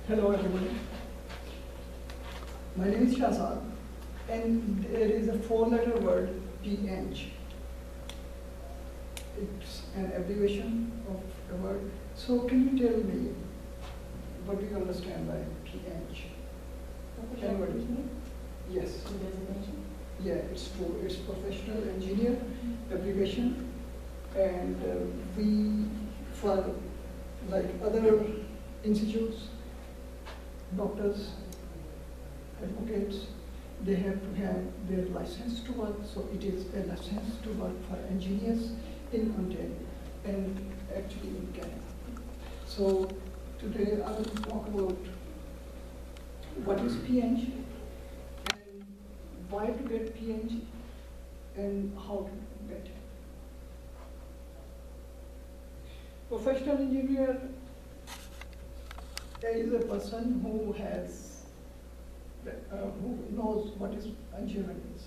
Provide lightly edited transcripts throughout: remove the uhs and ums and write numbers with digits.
Hello everyone. My name is Shahzad, and there is a four-letter word, P.Eng. It's an abbreviation of a word. So can you tell me, what do you understand by P.Eng? Anybody? Yes. Yeah, it's true. It's professional engineer abbreviation, and we, for like other institutes, doctors, advocates, they have to have their license to work. So it is a license to work for engineers in Ontario and actually in Canada. So today I will talk about what is P.Eng and why to get P.Eng and how to get it. Professional engineer is a person who has, who knows what is engineering is,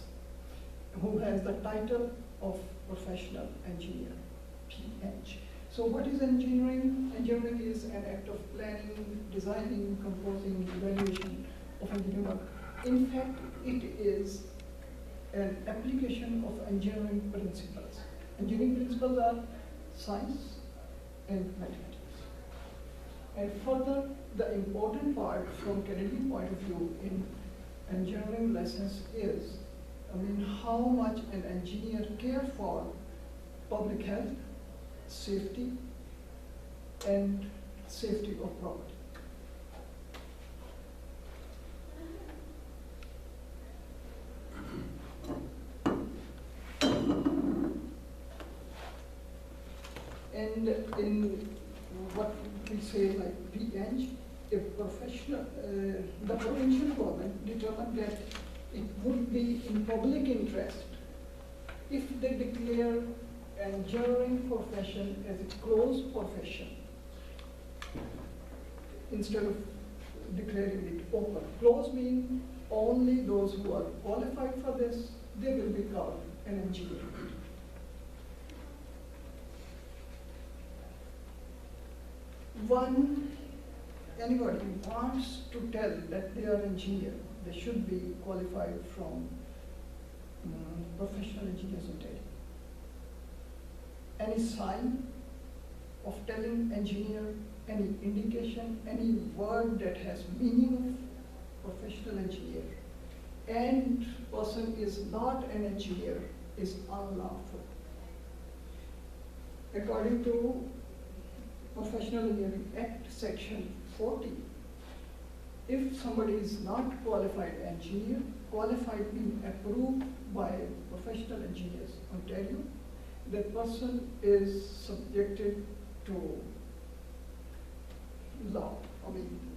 who has the title of professional engineer, P.Eng. So what is engineering? Engineering is an act of planning, designing, composing, evaluation of engineering work. In fact, it is an application of engineering principles. Engineering principles are science and mathematics. And further, the important part from Canadian point of view in engineering lessons is, how much an engineer care for public health, safety, and safety of property. And in what we say like P.Eng, if professional, the provincial government determined that it would be in public interest if they declare engineering profession as a closed profession instead of declaring it open. Closed means only those who are qualified for this, they will be called an engineer. Anybody wants to tell that they are engineer, they should be qualified from Professional Engineers Ontario. Any sign of telling engineer, any indication, any word that has meaning of professional engineer, and person is not an engineer is unlawful. According to Professional Engineering Act, Section 40, if somebody is not qualified engineer, qualified being approved by Professional Engineers Ontario, that person is subjected to law.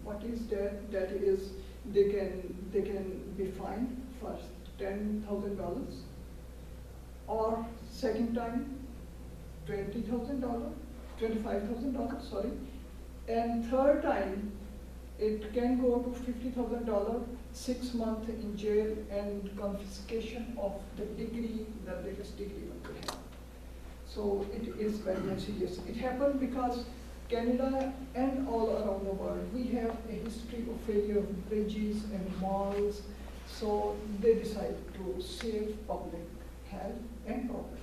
What is that? That is, they can be fined first $10,000, or second time $20,000, $25,000, sorry, and third time it can go to $50,000, 6 months in jail, and confiscation of the degree, the latest degree one could have. So it is very much serious. It happened because Canada and all around the world, we have a history of failure of bridges and malls, so they decide to save public health and property.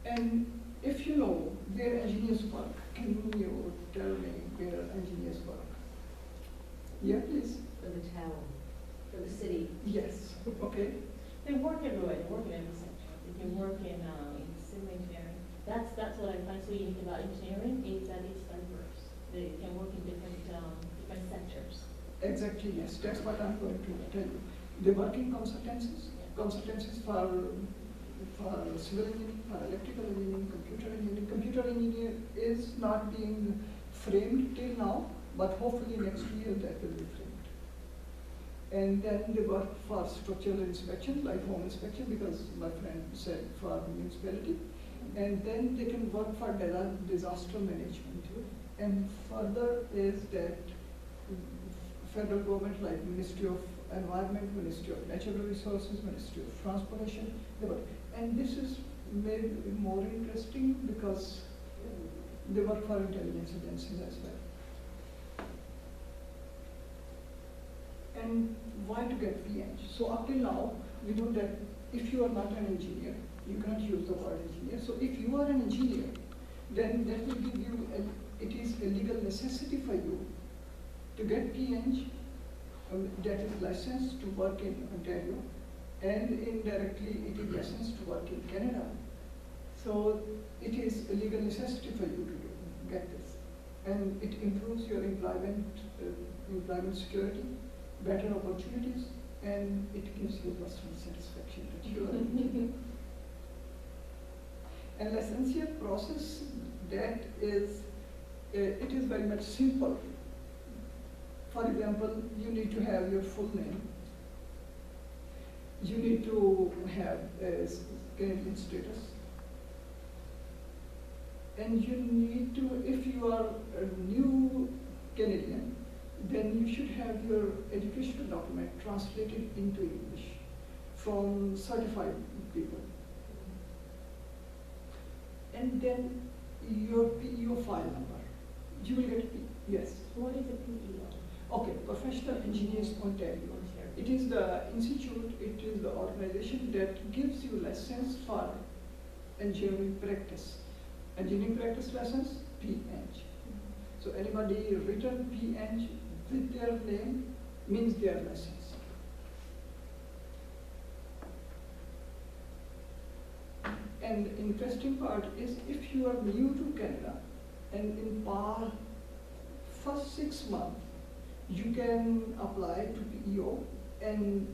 And if you know where engineers work, can you tell me where engineers work? Yeah, please. For the town, for the city. Yes, okay. They work everywhere, they work in every sector. They can work in civil engineering. That's what I find so unique about engineering, is that it's diverse. They can work in different sectors. Exactly, yes. That's what I'm going to tell you. They work in consultancies, consultancies for civil engineering, for electrical engineering, computer engineering. Computer engineering is not being framed till now, but hopefully next year that will be framed. And then they work for structural inspection, like home inspection, because my friend said for municipality. And then they can work for disaster management. And further is that federal government, like Ministry of Environment, Ministry of Natural Resources, Ministry of Transportation, they work. And this is made more interesting because They work for intelligence agencies as well. And why to get P.Eng? So up till now, we know that if you are not an engineer, you cannot use the word engineer. So if you are an engineer, then that will give you, it is a legal necessity for you to get P.Eng, that is licensed to work in Ontario, and indirectly it is licensed to work in Canada. So it is a legal necessity for you to get this. And it improves your employment security, better opportunities, and it gives you personal satisfaction that you are. And licensure process, that is, it is very much simple. For example, you need to have your full name. You need to have a Canadian status. And you need to, if you are a new Canadian, then you should have your educational document translated into English from certified people. And then your PEO file number. You will get, yes. What is a PEO? Okay, Professional Engineers Ontario. It is the institute, it is the organization that gives you license for engineering practice. Engineering practice license, P.Eng. So anybody written P.Eng with their name means they are licensed. And the interesting part is if you are new to Canada and in first 6 months, you can apply to PEO and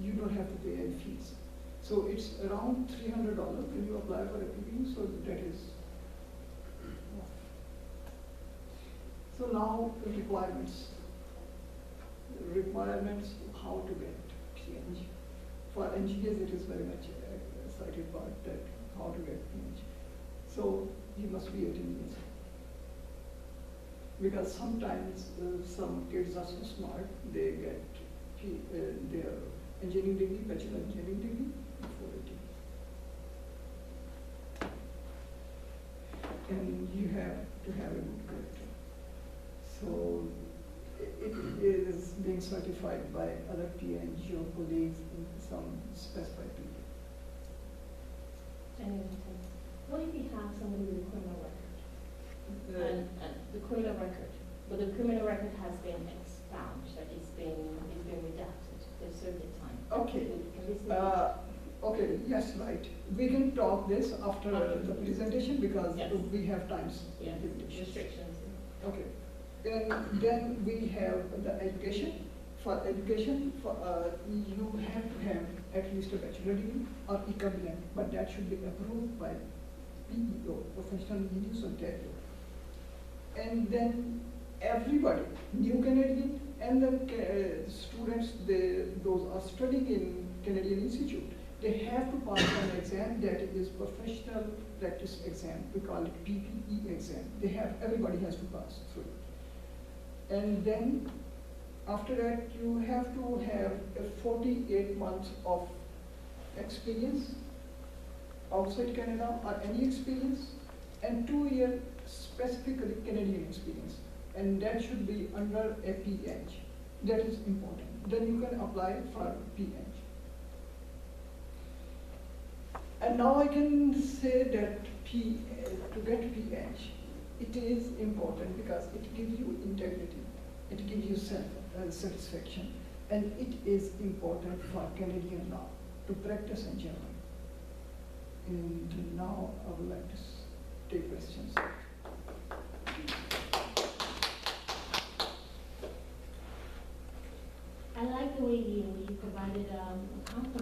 you don't have to pay any fees. So it's around $300 when you apply for a PEO, so that is. So now the requirements. Requirements, how to get P.Eng. For engineers, it is very much excited about that, how to get P.Eng. So you must be 18 years. Because sometimes some kids are so smart, they get their engineering degree, bachelor engineering degree before 18. And you have to have a good character. So it is being certified by other P.Eng or colleagues in some specified people. What if you have somebody with a criminal record? And the criminal record, but the criminal record has been expunged, that it's been redacted for a certain time. Okay. Can this be? Okay, yes, right. We can talk this after the presentation because Yes. we have times Yes, limitations. restrictions. Okay. And then we have the education. For education, you have to have at least a bachelor degree or equivalent, but that should be approved by PEO, Professional Engineers Ontario. And then everybody, new Canadian and the students, those are studying in Canadian Institute, they have to pass an exam that is professional practice exam. We call it PPE exam. Everybody has to pass through it. And then after that, you have to have a 48 months of experience outside Canada or any experience, and 2 year specifically Canadian experience. And that should be under a P.Eng. That is important. Then you can apply for P.Eng. And now I can say that to get P.Eng, it is important because it gives you integrity, it gives you self-satisfaction, and it is important for Canadian law to practice engineering. And now I would like to take questions. I like the way you provided a conference